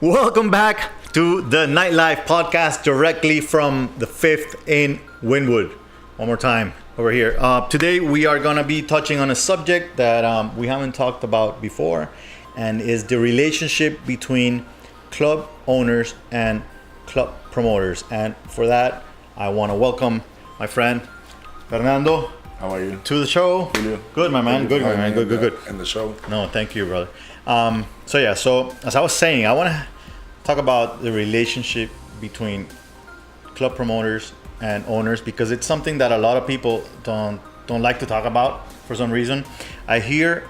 Welcome back to the Nightlife Podcast directly from the 5th in Wynwood. One more time over here. Today we are going to be touching on a subject that we haven't talked about before, and is the relationship between club owners and club promoters. And for that, I want to welcome my friend Fernando. How are you? To the show. Julio. Good, my man. Good, my man. Good. And the show. No, thank you, brother. So as I was saying, I want to talk about the relationship between club promoters and owners, because it's something that a lot of people don't like to talk about for some reason. I hear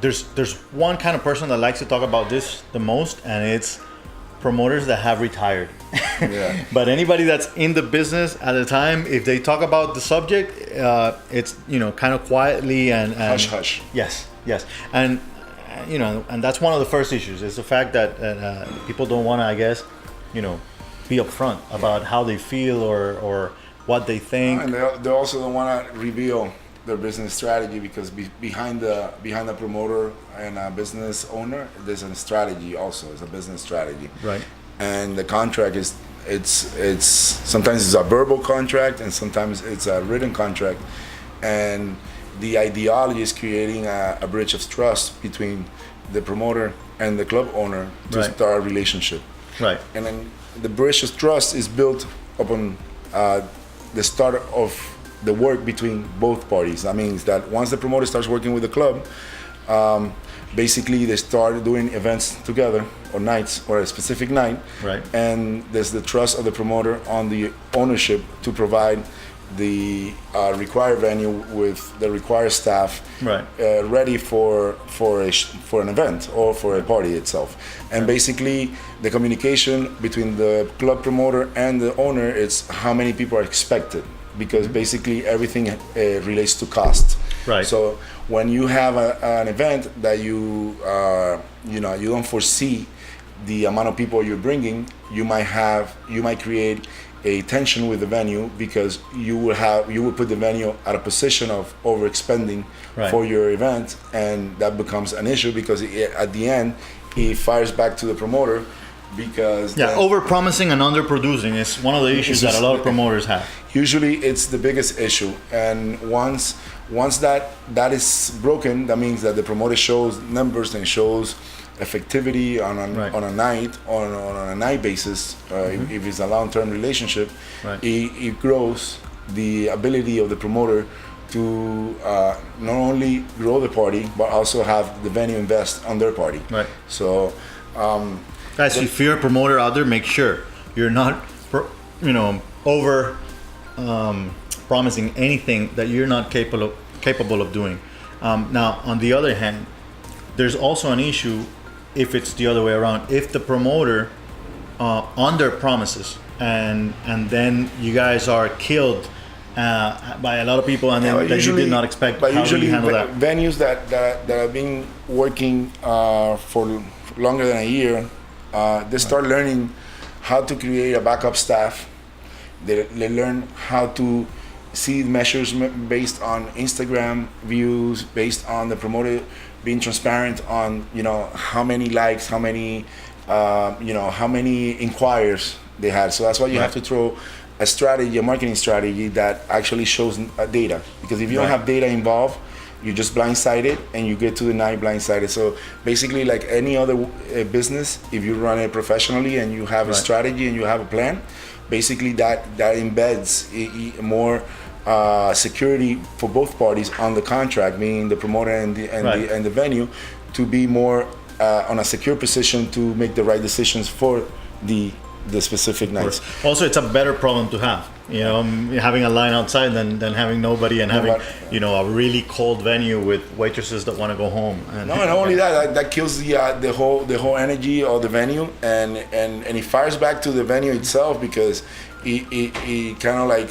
there's one kind of person that likes to talk about this the most, and it's promoters that have retired. Yeah. But anybody that's in the business at the time, if they talk about the subject, it's kind of quietly and hush hush. Yes, and and that's one of the first issues, is the fact that people don't want to, I guess, be upfront about how they feel or what they think. And they also don't want to reveal their business strategy, because behind the promoter and a business owner, there's a strategy also. It's a business strategy. Right. And the contract it's sometimes it's a verbal contract and sometimes it's a written contract, and the ideology is creating a bridge of trust between the promoter and the club owner to start a relationship. Right. And then the bridge of trust is built upon the start of the work between both parties. That means that once the promoter starts working with the club, basically they start doing events together, or nights, or a specific night. Right. And there's the trust of the promoter on the ownership to provide the required venue with the required staff, ready for an event or for a party itself. And basically the communication between the club promoter and the owner is how many people are expected, because basically everything relates to cost. Right. So when you have an event that you don't foresee the amount of people you're bringing, you might create a tension with the venue, because you will put the venue at a position of overexpending for your event, and that becomes an issue, because at the end it fires back to the promoter, because over-promising and under-producing is one of the issues that a lot of promoters have. Usually it's the biggest issue, and once that is broken, that means that the promoter shows numbers and shows effectivity on a night basis. If it's a long-term relationship, it grows the ability of the promoter to not only grow the party but also have the venue invest on their party. Right. So guys, if you're a promoter out there, make sure you're not over promising anything that you're not capable of doing. Now, on the other hand, there's also an issue if it's the other way around. If the promoter under promises and then you guys are killed by a lot of people, and then that you did not expect, but how usually do you handle that? Venues that have been working for longer than a year, they start learning how to create a backup staff. They learn how to see measures based on Instagram views, based on the promoter being transparent on how many likes, how many inquiries they had. So that's why you have to throw a marketing strategy that actually shows data, because if you don't have data involved, you're just blindsided, and you get to the night blindsided. So basically, like any other business, if you run it professionally and you have a strategy and you have a plan, basically that embeds more security for both parties on the contract, meaning the promoter and the venue, to be more on a secure position to make the right decisions for the specific nights. Also, it's a better problem to have, having a line outside than having nobody, and having a really cold venue with waitresses that want to go home. And not only that kills the whole energy of the venue, and it fires back to the venue itself, because it kind of like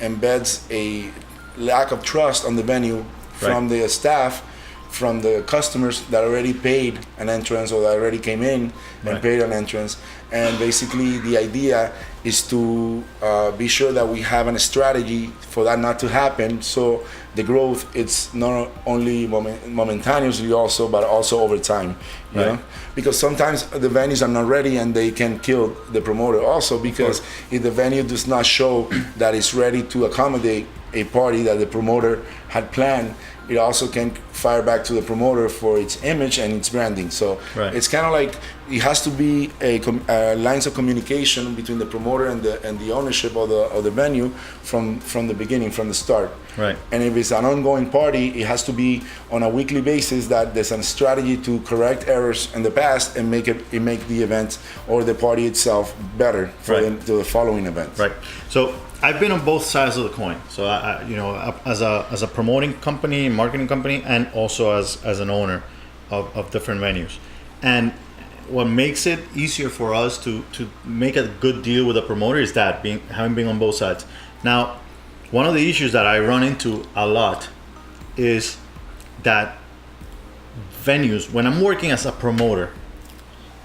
embeds a lack of trust on the venue from the staff, from the customers that already paid an entrance, or that already came in and paid an entrance. And basically the idea is to be sure that we have a strategy for that not to happen. So the growth, it's not only momentaneously also, but also over time, you know? Because sometimes the venues are not ready and they can kill the promoter also, because if the venue does not show that it's ready to accommodate a party that the promoter had planned, it also can fire back to the promoter for its image and its branding. So it's kind of like it has to be a lines of communication between the promoter and the ownership of the venue from the beginning, from the start. Right. And if it's an ongoing party, it has to be on a weekly basis that there's a strategy to correct errors in the past and make the event or the party itself better for the following event. Right. So I've been on both sides of the coin. So I as a promoting company, marketing company, and also as an owner of different venues. And what makes it easier for us to make a good deal with a promoter is that having been on both sides. Now, one of the issues that I run into a lot is that venues, when I'm working as a promoter,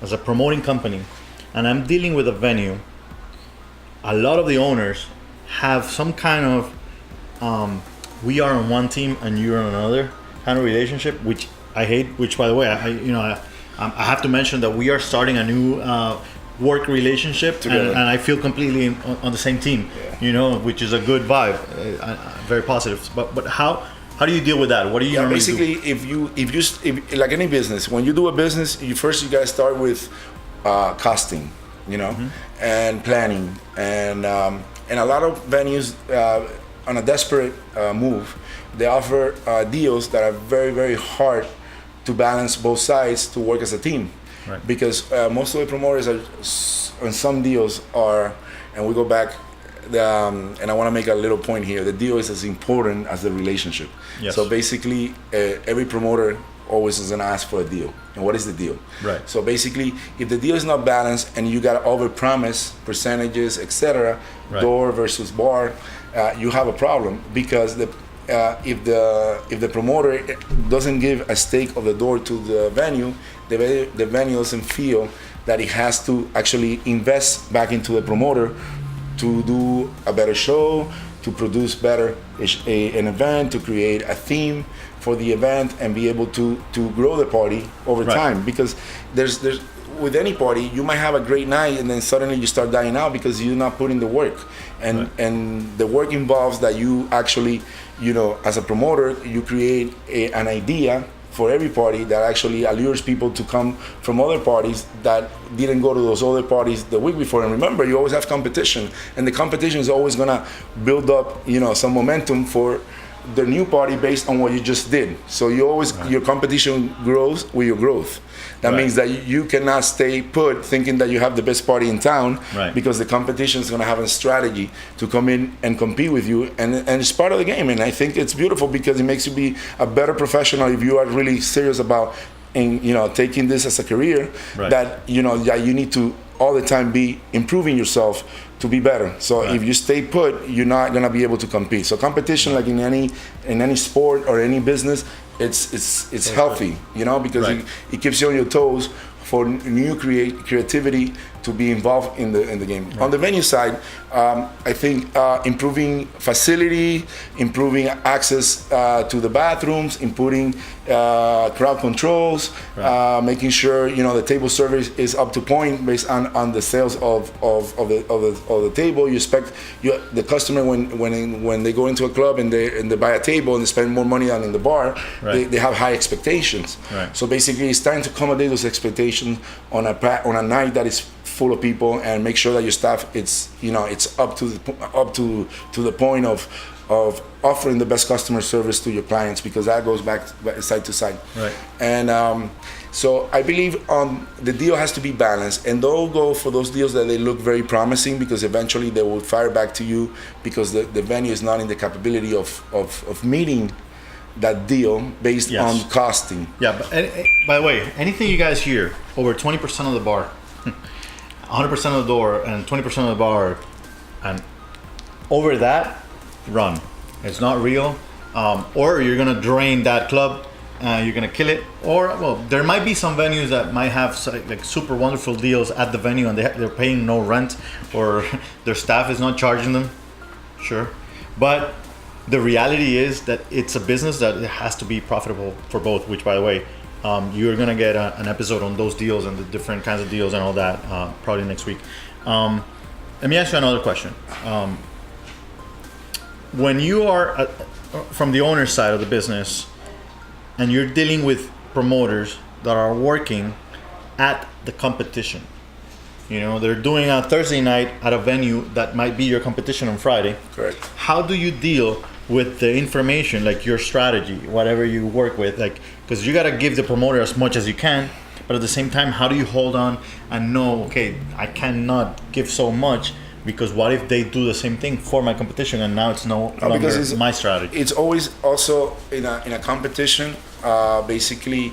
as a promoting company, and I'm dealing with a venue, a lot of the owners have some kind of we are on one team and you're on another kind of relationship, which I hate. Which, by the way, I have to mention that we are starting a new work relationship, and I feel completely on the same team. Which is a good vibe, very positive. But how do you deal with that? What do you normally basically do? if like any business, when you do a business, you gotta start with costing, and planning, and a lot of venues on a desperate move, they offer deals that are very, very hard to balance both sides to work as a team. Right. Because most of the promoters are on some deals are, and we go back, and I want to make a little point here. The deal is as important as the relationship. Yes. So basically, every promoter always is going to ask for a deal. And what is the deal? Right. So basically, if the deal is not balanced and you got to overpromise percentages, etc., door versus bar, you have a problem, because if the promoter doesn't give a stake of the door to the venue, the venue doesn't feel that it has to actually invest back into the promoter to do a better show, to produce better an event, to create a theme for the event, and be able to grow the party over time. Because there's with any party, you might have a great night and then suddenly you start dying out because you're not putting the work, and the work involves that you actually, as a promoter, you create an idea for every party that actually allures people to come from other parties that didn't go to those other parties the week before. And remember, you always have competition, and the competition is always gonna build up, some momentum for the new party based on what you just did. So you always, your competition grows with your growth. That means that you cannot stay put thinking that you have the best party in town, because the competition is going to have a strategy to come in and compete with you, and it's part of the game. And I think it's beautiful because it makes you be a better professional if you are really serious about taking this as a career. That that you need to all the time be improving yourself to be better. So if you stay put, you're not going to be able to compete. So competition, like in any sport or any business, it's healthy, because it keeps you on your toes for new creativity to be involved in the game. On the venue side, I think improving facility, improving access to the bathrooms, improving crowd controls, making sure the table service is up to point based on the sales of the table. You expect the customer when they go into a club and they buy a table and they spend more money than in the bar, they have high expectations. So basically, it's time to accommodate those expectations on a night that is full of people, and make sure that your staff it's up to the point of offering the best customer service to your clients, because that goes back side to side. And so I believe the deal has to be balanced, and don't go for those deals that they look very promising, because eventually they will fire back to you because the venue is not in the capability of meeting that deal based on costing. But by the way, anything you guys hear over 20% of the bar, 100% of the door, and 20% of the bar, and over that, run. It's not real, or you're gonna drain that club. You're gonna kill it, or there might be some venues that might have like super wonderful deals at the venue, and they're paying no rent, or their staff is not charging them. Sure, but the reality is that it's a business that it has to be profitable for both, which, by the way, you're going to get an episode on those deals and the different kinds of deals and all that probably next week. Let me ask you another question. When you are from the owner's side of the business and you're dealing with promoters that are working at the competition, you know, they're doing a Thursday night at a venue that might be your competition on Friday. Correct. How do you deal with the information, like your strategy, whatever you work with, like, because you got to give the promoter as much as you can, but at the same time, how do you hold on and know, okay, I cannot give so much, because what if they do the same thing for my competition and now it's no longer my strategy? It's always also in a competition. Basically,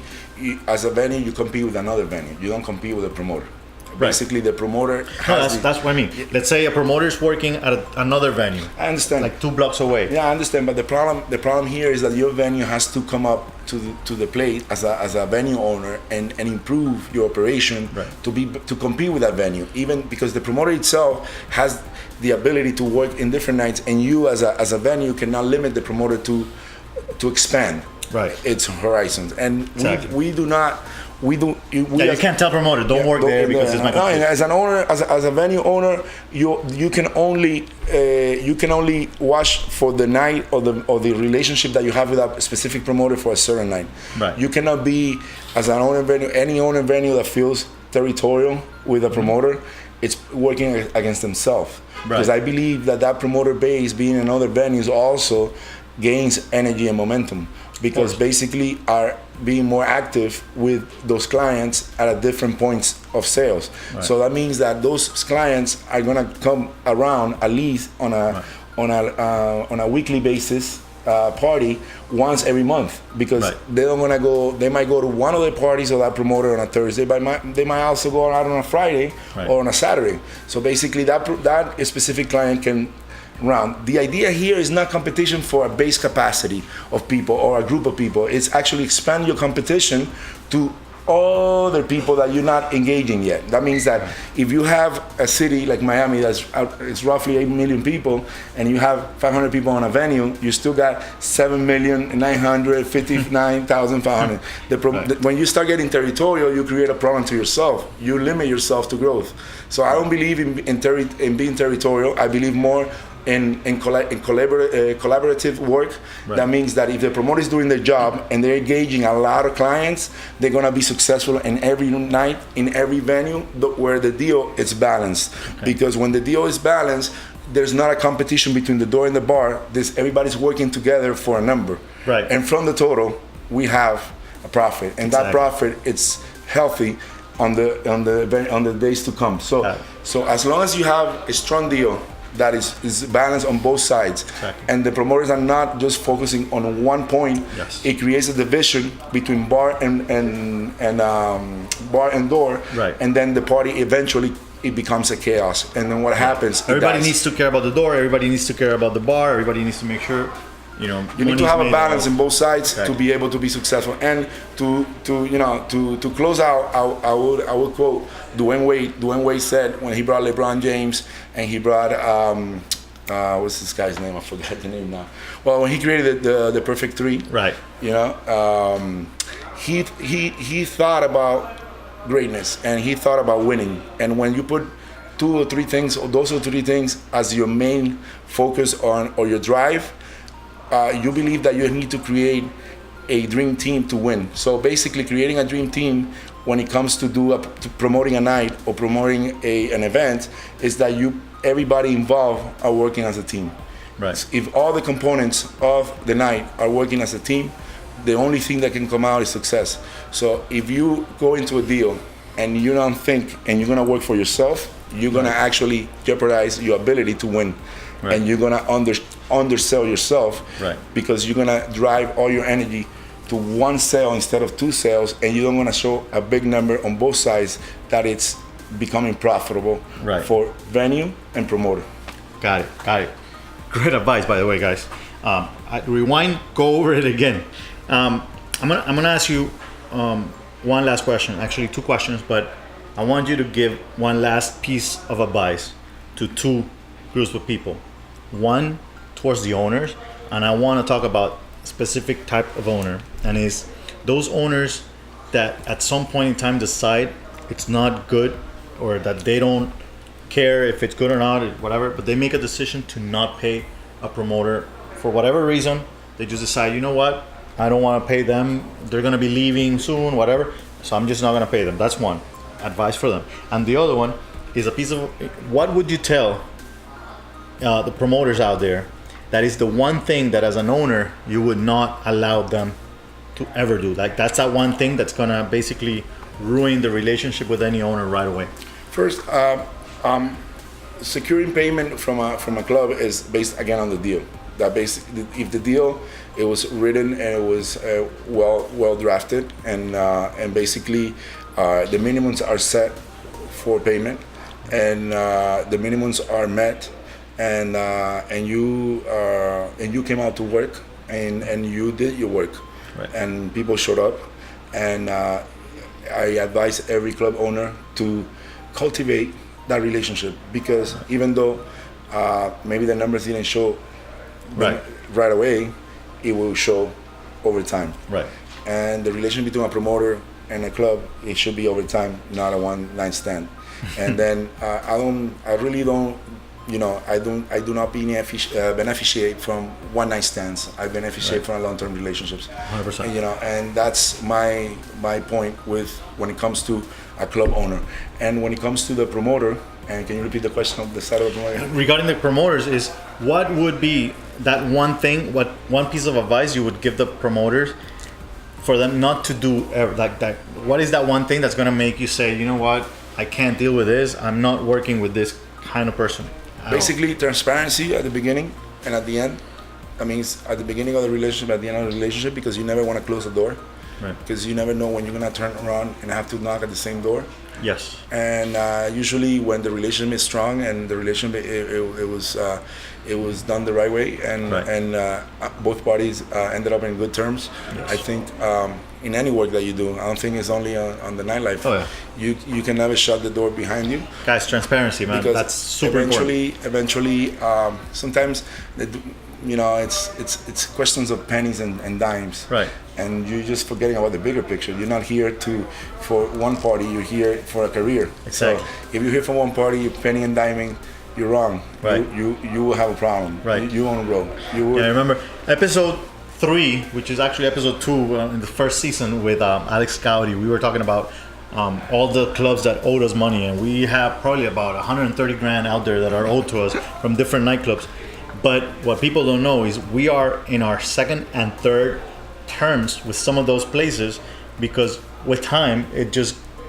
as a venue, you compete with another venue. You don't compete with a promoter. Right. Basically, the promoter that's what I mean. Let's say a promoter is working at another venue. I understand. Like 2 blocks away. Yeah, I understand. But the problem here is that your venue has to come up to the plate as a venue owner and improve your operation, right, to compete with that venue. Even because the promoter itself has the ability to work in different nights, and you as a venue cannot limit the promoter to expand. Right. Its horizons. And exactly. we do not. You can't tell promoter don't work there because it's my competition. No, as an owner, as a venue owner, you can only watch for the night or the relationship that you have with a specific promoter for a certain night. Right. You cannot be, as an owner venue, any owner venue that feels territorial with a promoter, it's working against themselves. Right. Because I believe that promoter base being in other venues also gains energy and momentum, because basically are being more active with those clients at different points of sales. Right. So that means that those clients are gonna come around at least on a weekly basis party once every month, because right, they might go to one of the parties of that promoter on a Thursday, but they might also go out on a Friday, right, or on a Saturday. So basically that specific client can round. The idea here is not competition for a base capacity of people or a group of people. It's actually expand your competition to other people that you're not engaging yet. That means that if you have a city like Miami it's roughly 8 million people, and you have 500 people on a venue, you still got 7,959,500. Right. When you start getting territorial, you create a problem to yourself. You limit yourself to growth. So I don't believe in being territorial. I believe more in collaborative work. Right. That means that if the promoter is doing their job and they're engaging a lot of clients, they're gonna be successful in every night, in every venue where the deal is balanced. Okay. Because when the deal is balanced, there's not a competition between the door and the bar. Everybody's working together for a number. Right. And from the total, we have a profit, and exactly, that profit, it's healthy on the days to come. So as long as you have a strong deal that is balanced on both sides, exactly, and the promoters are not just focusing on one point, yes, it creates a division between bar and door, right, and then the party eventually it becomes a chaos. And then what happens? Everybody needs to care about the door. Everybody needs to care about the bar. Everybody needs to make sure, you need to have a balance in both sides, exactly, to be able to be successful. And to close out, I would quote Dwayne Wade. Dwayne Wade said when he brought LeBron James and he brought what's this guy's name? I forgot the name now. Well, when he created the perfect three, right? He thought about greatness and he thought about winning. And when you put two or three things, or those 3 things as your main focus or your drive, you believe that you need to create a dream team to win. So basically creating a dream team when it comes to promoting a night or promoting an event is that everybody involved are working as a team. Right. If all the components of the night are working as a team, the only thing that can come out is success. So if you go into a deal and you don't think and you're gonna work for yourself, you're gonna actually jeopardize your ability to win. Right. And you're gonna undersell yourself, right, because you're gonna drive all your energy to one sale instead of 2 sales, and you're gonna show a big number on both sides that it's becoming profitable, right, for venue and promoter. Got it. Great advice, by the way, guys. Rewind, go over it again. I'm gonna ask you one last question, actually 2 questions, but I want you to give one last piece of advice to 2 groups of people. One towards the owners and I want to talk about specific type of owner, and is those owners that at some point in time decide it's not good, or that they don't care if it's good or not, or whatever, but they make a decision to not pay a promoter for whatever reason. They just decide, you know what, I don't want to pay them. They're going to be leaving soon, whatever. So I'm just not going to pay them. That's one advice for them. And the other one is a piece of, what would you tell the promoters out there that is the one thing that as an owner you would not allow them to ever do? Like, that's that one thing that's going to basically ruin the relationship with any owner right away. First, securing payment from a club is based again on the deal. That basically, if the deal, it was written and it was well drafted, and basically the minimums are set for payment, and the minimums are met, and you came out to work, and you did your work, right. And people showed up, and I advise every club owner to cultivate that relationship, because even though maybe the numbers didn't show right away, it will show over time. Right. And the relationship between a promoter and a club, it should be over time, not a one-night stand. And then I do not beneficiate from one-night stands. I beneficiate from long-term relationships. 100%. And, and that's my point with when it comes to a club owner. And when it comes to the promoter, and can you repeat the question of the side of the promoter? Regarding the promoters, is what would be that one thing, what one piece of advice you would give the promoters for them not to do like that? What is that one thing that's going to make you say, you know what, I can't deal with this, I'm not working with this kind of person? Basically, transparency at the beginning and at the end. That means at the beginning of the relationship, at the end of the relationship, because you never want to close the door. Right. Because you never know when you're going to turn around and have to knock at the same door. Yes. And usually when the relationship is strong and the relationship it was done the right way, and right. and both parties ended up in good terms. Yes. I think in any work that you do, I don't think it's only on the nightlife. Oh, yeah. You can never shut the door behind you. Guys, transparency, man. Because that's super important. Eventually, sometimes it's questions of pennies and dimes. Right. And you're just forgetting about the bigger picture. You're not here for one party. You're here for a career. Exactly. So if you're here for one party, you're penny and diming, you're wrong. Right. You will have a problem. Right. You won't grow. Yeah, I remember episode 3, which is actually episode 2 in the first season with Alex Cowdy. We were talking about all the clubs that owed us money, and we have probably about 130 grand out there that are owed to us from different nightclubs. But what people don't know is we are in our second and third terms with some of those places, because with time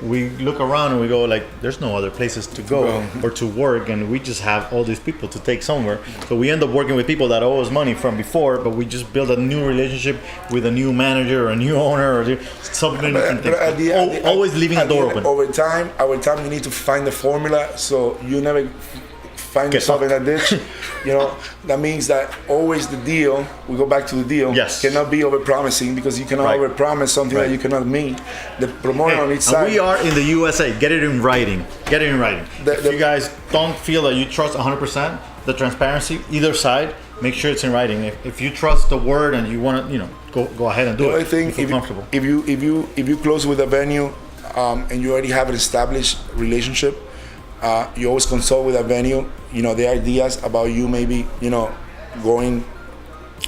we look around and we go like, there's no other places to go or to work, and we just have all these people to take somewhere. So we end up working with people that owe us money from before, but we just build a new relationship with a new manager or a new owner or something different things. Always leaving a door open. Over time you need to find the formula, so you never find yourself in a ditch. That means that always the deal, we go back to the deal, yes. cannot be over-promising, because you cannot over-promise something that you cannot meet. The promoter on each side. We are in the USA. Get it in writing. If you guys don't feel that you trust 100% the transparency, either side, make sure it's in writing. If you trust the word and you want to, go ahead and do it. I think feel comfortable. If you close with a venue and you already have an established relationship, you always consult with a venue. The ideas about you maybe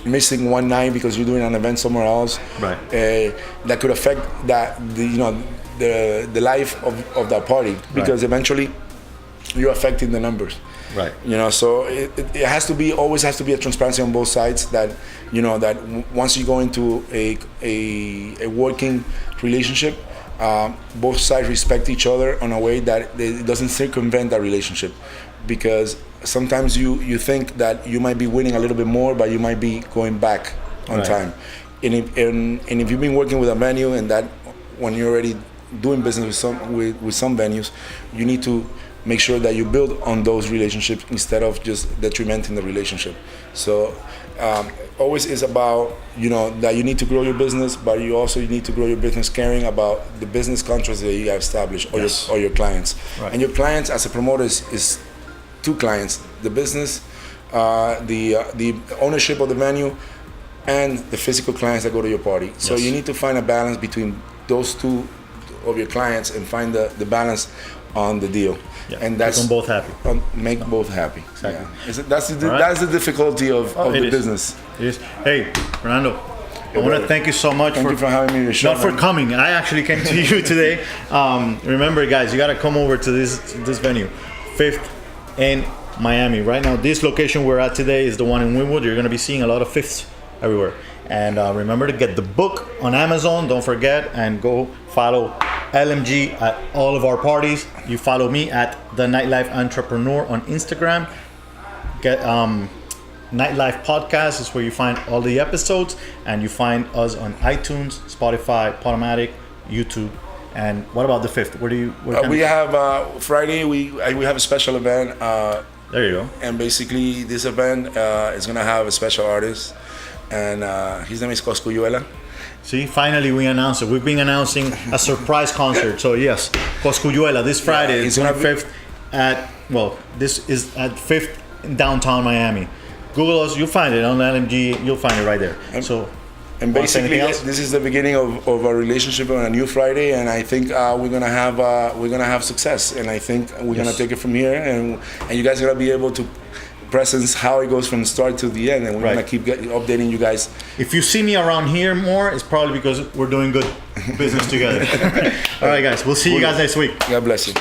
missing one night because you're doing an event somewhere else. Right. That could affect the life of that party, because eventually you're affecting the numbers. Right. So it always has to be a transparency on both sides, that that once you go into a working relationship, both sides respect each other in a way that it doesn't circumvent that relationship, because sometimes you think that you might be winning a little bit more, but you might be going back on time. And if you've been working with a venue, and that when you're already doing business with some venues, you need to make sure that you build on those relationships instead of just detrimenting the relationship. So always is about that you need to grow your business, but you need to grow your business caring about the business contracts that you have established, or your clients. Right. And your clients as a promoter is two clients: the business the ownership of the venue, and the physical clients that go to your party. So Yes. you need to find a balance between those two of your clients and find the balance on the deal. Yeah. And that's Make them both happy. make both happy. Exactly. Yeah. That's the Right. that's the difficulty of It the is. business. It is. Hey, Fernando, I want to brother. thank you so much Thank you for having me on your show. not for man. coming. I actually came to you today. Remember, guys, you got to come over to this venue, 5th in Miami. Right now, this location we're at today is the one in Wynwood. You're going to be seeing a lot of 5ths everywhere. And remember to get the book on Amazon. Don't forget, and go follow LMG at all of our parties. You follow me at the Nightlife Entrepreneur on Instagram. Get Nightlife Podcast is where you find all the episodes, and you find us on iTunes, Spotify, Podomatic, YouTube. And what about the 5th? Where do you? We have Friday. We have a special event. There you go. And basically, this event is gonna have a special artist, and his name is Coscuyuela. See, finally we announced it. We've been announcing a surprise concert. So yes, Coscuyuela this Friday, it's gonna be- 25th this is at 5th in downtown Miami. Google us, you'll find it on LMG. You'll find it right there. So. And Want to say basically, anything else? this is the beginning of a relationship on a new Friday, and I think we're gonna have success, and I think we're gonna Yes. take it from here, and you guys are gonna be able to presence how it goes from start to the end, and we're Right. gonna keep updating you guys. If you see me around here more, it's probably because we're doing good business together. All right, guys. We'll see you guys next week. God bless you.